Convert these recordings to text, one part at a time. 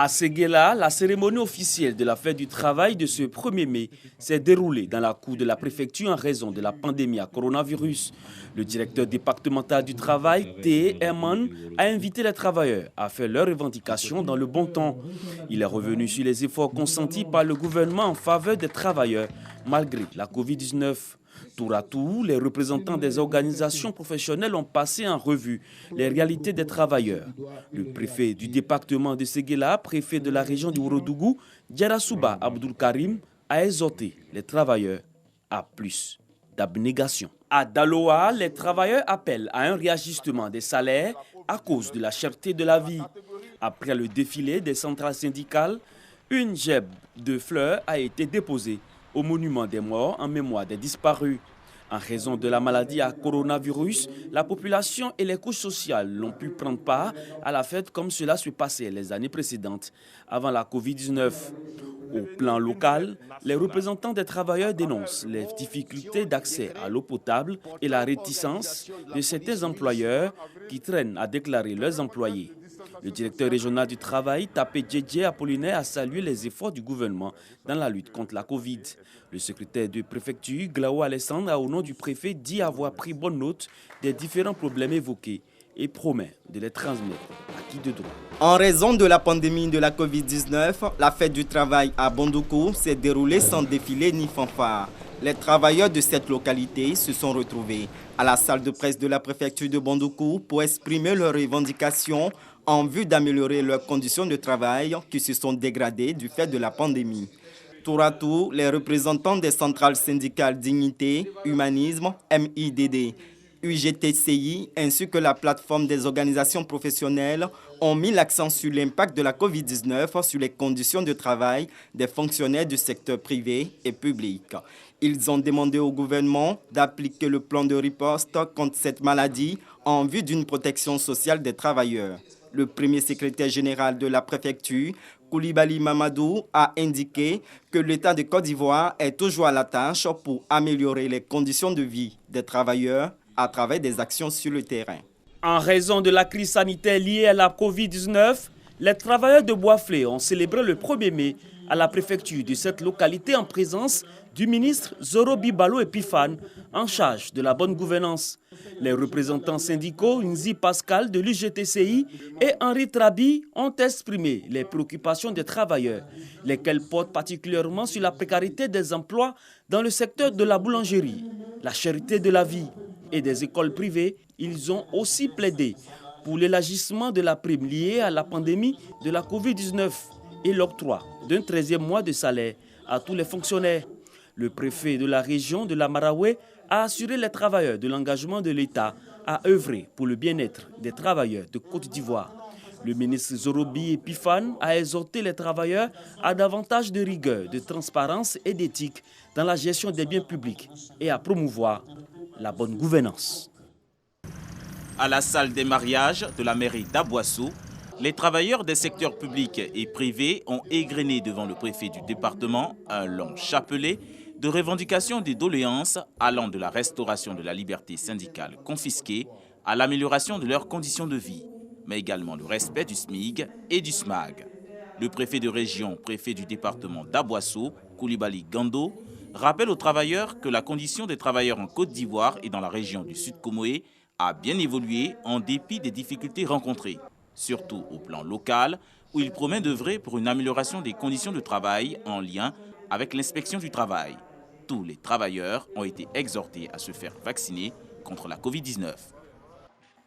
À Séguéla, la cérémonie officielle de la fête du travail de ce 1er mai s'est déroulée dans la cour de la préfecture en raison de la pandémie à coronavirus. Le directeur départemental du travail, T. Herman, a invité les travailleurs à faire leurs revendications dans le bon temps. Il est revenu sur les efforts consentis par le gouvernement en faveur des travailleurs malgré la Covid-19. Tour à tour, les représentants des organisations professionnelles ont passé en revue les réalités des travailleurs. Le préfet du département de Séguéla, préfet de la région du Ourodougou, Djarasouba Abdoul Karim, a exhorté les travailleurs à plus d'abnégation. À Daloa, les travailleurs appellent à un réajustement des salaires à cause de la cherté de la vie. Après le défilé des centrales syndicales, une gèbe de fleurs a été déposée au monument des morts en mémoire des disparus. En raison de la maladie à coronavirus, la population et les couches sociales n'ont pu prendre part à la fête comme cela se passait les années précédentes, avant la Covid-19. Au plan local, les représentants des travailleurs dénoncent les difficultés d'accès à l'eau potable et la réticence de certains employeurs qui traînent à déclarer leurs employés. Le directeur régional du travail, Tapé Djedje Apollinaire, a salué les efforts du gouvernement dans la lutte contre la Covid. Le secrétaire de préfecture, Glao Alessandre, a au nom du préfet dit avoir pris bonne note des différents problèmes évoqués et promet de les transmettre à qui de droit. En raison de la pandémie de la Covid-19, la fête du travail à Bondoukou s'est déroulée sans défilé ni fanfare. Les travailleurs de cette localité se sont retrouvés à la salle de presse de la préfecture de Bondoukou pour exprimer leurs revendications en vue d'améliorer leurs conditions de travail qui se sont dégradées du fait de la pandémie. Tour à tour, les représentants des centrales syndicales Dignité, Humanisme, MIDD, UGTCI ainsi que la plateforme des organisations professionnelles ont mis l'accent sur l'impact de la Covid-19 sur les conditions de travail des fonctionnaires du secteur privé et public. Ils ont demandé au gouvernement d'appliquer le plan de riposte contre cette maladie en vue d'une protection sociale des travailleurs. Le premier secrétaire général de la préfecture, Koulibaly Mamadou, a indiqué que l'État de Côte d'Ivoire est toujours à la tâche pour améliorer les conditions de vie des travailleurs à travers des actions sur le terrain. En raison de la crise sanitaire liée à la Covid-19, les travailleurs de Boisflé ont célébré le 1er mai à la préfecture de cette localité en présence du ministre Zoro Bibalo Epifane en charge de la bonne gouvernance. Les représentants syndicaux Nzi Pascal de l'UGTCI et Henri Trabi ont exprimé les préoccupations des travailleurs, lesquels portent particulièrement sur la précarité des emplois dans le secteur de la boulangerie, la cherté de la vie et des écoles privées. Ils ont aussi plaidé pour l'élargissement de la prime liée à la pandémie de la Covid-19 et l'octroi d'un 13e mois de salaire à tous les fonctionnaires. Le préfet de la région de la Maraoué a assuré les travailleurs de l'engagement de l'État à œuvrer pour le bien-être des travailleurs de Côte d'Ivoire. Le ministre Zorobi Epifane a exhorté les travailleurs à davantage de rigueur, de transparence et d'éthique dans la gestion des biens publics et à promouvoir la bonne gouvernance. À la salle des mariages de la mairie d'Abouassou, les travailleurs des secteurs publics et privés ont égrené devant le préfet du département un long chapelet de revendications des doléances allant de la restauration de la liberté syndicale confisquée à l'amélioration de leurs conditions de vie, mais également le respect du SMIG et du SMAG. Le préfet de région, préfet du département d'Abouassou, Koulibaly Gando, rappelle aux travailleurs que la condition des travailleurs en Côte d'Ivoire et dans la région du Sud Comoé a bien évolué en dépit des difficultés rencontrées, surtout au plan local, où il promet d'œuvrer pour une amélioration des conditions de travail en lien avec l'inspection du travail. Tous les travailleurs ont été exhortés à se faire vacciner contre la Covid-19.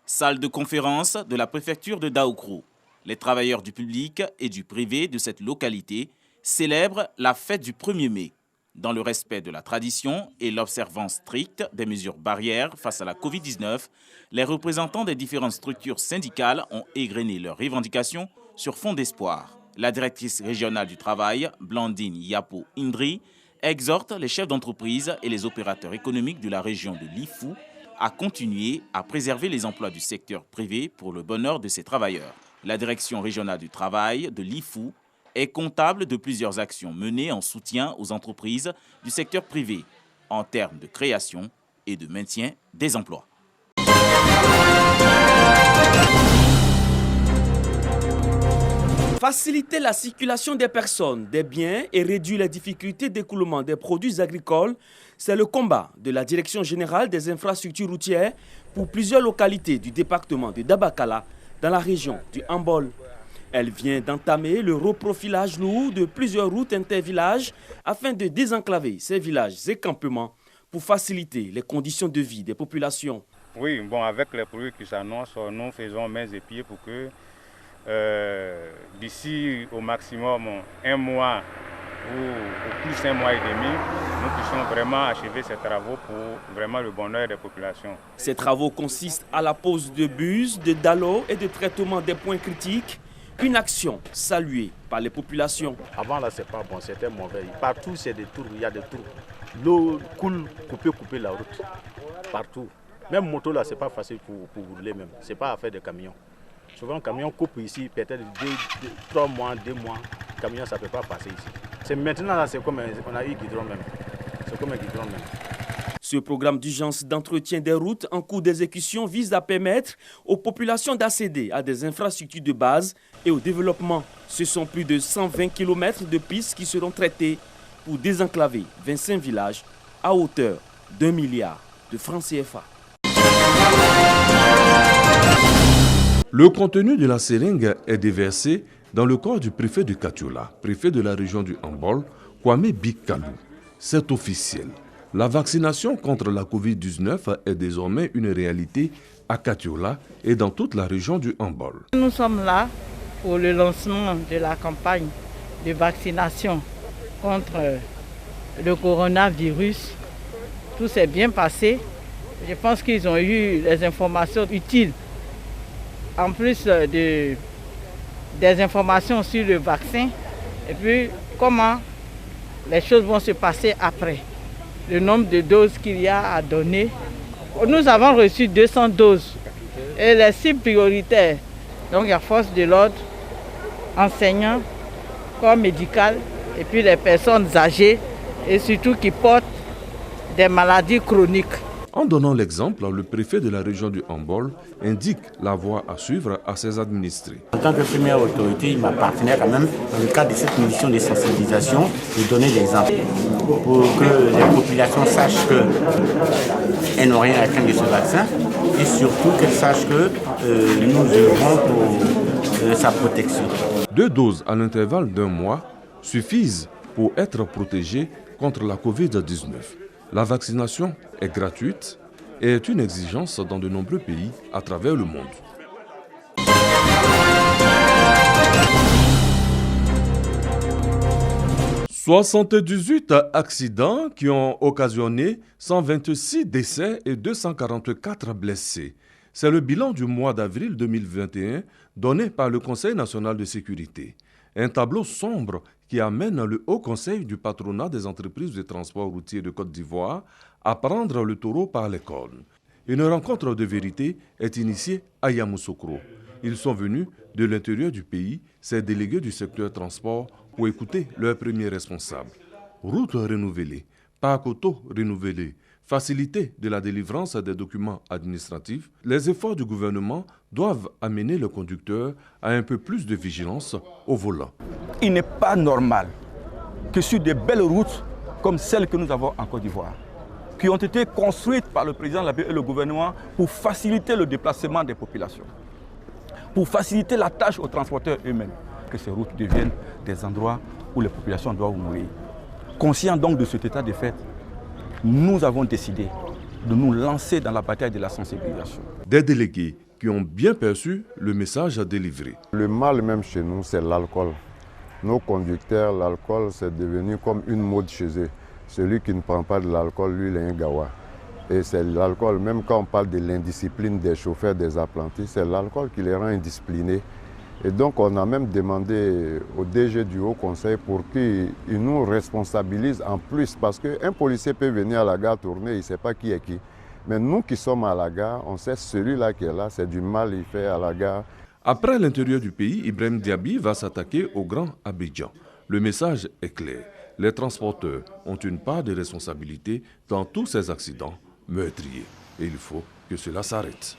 Salle de conférence de la préfecture de Daoukrou. Les travailleurs du public et du privé de cette localité célèbrent la fête du 1er mai. Dans le respect de la tradition et l'observance stricte des mesures barrières face à la Covid-19, les représentants des différentes structures syndicales ont égrené leurs revendications sur fond d'espoir. La directrice régionale du travail, Blandine Yapo Indri, exhorte les chefs d'entreprise et les opérateurs économiques de la région de l'Ifou à continuer à préserver les emplois du secteur privé pour le bonheur de ses travailleurs. La direction régionale du travail de l'Ifou est comptable de plusieurs actions menées en soutien aux entreprises du secteur privé en termes de création et de maintien des emplois. Faciliter la circulation des personnes, des biens et réduire les difficultés d'écoulement des produits agricoles, c'est le combat de la Direction générale des infrastructures routières pour plusieurs localités du département de Dabakala dans la région du Hambol. Elle vient d'entamer le reprofilage lourd de plusieurs routes intervillages afin de désenclaver ces villages et campements pour faciliter les conditions de vie des populations. Oui, bon, avec les produits qui s'annoncent, nous faisons mains et pieds pour que d'ici au maximum un mois ou plus un mois et demi, nous puissions vraiment achever ces travaux pour vraiment le bonheur des populations. Ces travaux consistent à la pose de buses, de dallos et de traitement des points critiques. Une action saluée par les populations. Avant là, c'est pas bon, c'était mauvais. Partout, c'est des tours, il y a des tours. L'eau coule, couper la route. Partout. Même moto là, c'est pas facile pour rouler même. C'est pas affaire de camion. Souvent, le camion coupe ici, peut-être 3 mois, 2 mois. Le camion, ça ne peut pas passer ici. C'est maintenant là, c'est comme on a eu guidron même. C'est comme un guidron même. Ce programme d'urgence d'entretien des routes en cours d'exécution vise à permettre aux populations d'accéder à des infrastructures de base et au développement. Ce sont plus de 120 km de pistes qui seront traitées pour désenclaver 25 villages à hauteur d'1 milliard de francs CFA. Le contenu de la seringue est déversé dans le corps du préfet de Katiola, préfet de la région du Hambol, Kwame Bikalou. C'est officiel. La vaccination contre la Covid-19 est désormais une réalité à Katiola et dans toute la région du Hambol. Nous sommes là pour le lancement de la campagne de vaccination contre le coronavirus. Tout s'est bien passé. Je pense qu'ils ont eu les informations utiles. En plus des informations sur le vaccin et puis comment les choses vont se passer après. Le nombre de doses qu'il y a à donner. Nous avons reçu 200 doses et les cibles prioritaires. Donc il y a force de l'ordre, enseignants, corps médical et puis les personnes âgées et surtout qui portent des maladies chroniques. En donnant l'exemple, le préfet de la région du Hambol indique la voie à suivre à ses administrés. En tant que première autorité, il m'appartenait quand même, dans le cadre de cette mission de sensibilisation, de donner l'exemple pour que les populations sachent qu'elles n'ont rien à craindre de ce vaccin et surtout qu'elles sachent que nous œuvrons pour sa protection. 2 doses à l'intervalle d'1 mois suffisent pour être protégés contre la Covid-19. La vaccination est gratuite et est une exigence dans de nombreux pays à travers le monde. « 78 accidents qui ont occasionné 126 décès et 244 blessés. C'est le bilan du mois d'avril 2021 donné par le Conseil national de sécurité. Un tableau sombre qui amène le Haut Conseil du patronat des entreprises de transport routier de Côte d'Ivoire à prendre le taureau par les cornes. Une rencontre de vérité est initiée à Yamoussoukro. Ils sont venus de l'intérieur du pays, ces délégués du secteur transport, pour écouter leurs premiers responsables. Route renouvelée, parc auto renouvelé, facilité de la délivrance des documents administratifs, les efforts du gouvernement doivent amener le conducteur à un peu plus de vigilance au volant. Il n'est pas normal que sur des belles routes comme celles que nous avons en Côte d'Ivoire, qui ont été construites par le président de la République et le gouvernement pour faciliter le déplacement des populations, pour faciliter la tâche aux transporteurs eux-mêmes, que ces routes deviennent des endroits où les populations doivent mourir. Conscients donc de cet état de fait, nous avons décidé de nous lancer dans la bataille de la sensibilisation. Des délégués qui ont bien perçu le message à délivrer. Le mal même chez nous, c'est l'alcool. Nos conducteurs, l'alcool, c'est devenu comme une mode chez eux. Celui qui ne prend pas de l'alcool, lui, il est un gawa. Et c'est l'alcool, même quand on parle de l'indiscipline des chauffeurs, des apprentis, c'est l'alcool qui les rend indisciplinés. Et donc on a même demandé au DG du Haut Conseil pour qu'il nous responsabilise en plus. Parce qu'un policier peut venir à la gare tourner, il ne sait pas qui est qui. Mais nous qui sommes à la gare, on sait celui-là qui est là, c'est du mal qu'il fait à la gare. Après l'intérieur du pays, Ibrahim Diaby va s'attaquer au Grand Abidjan. Le message est clair. Les transporteurs ont une part de responsabilité dans tous ces accidents meurtriers. Et il faut que cela s'arrête.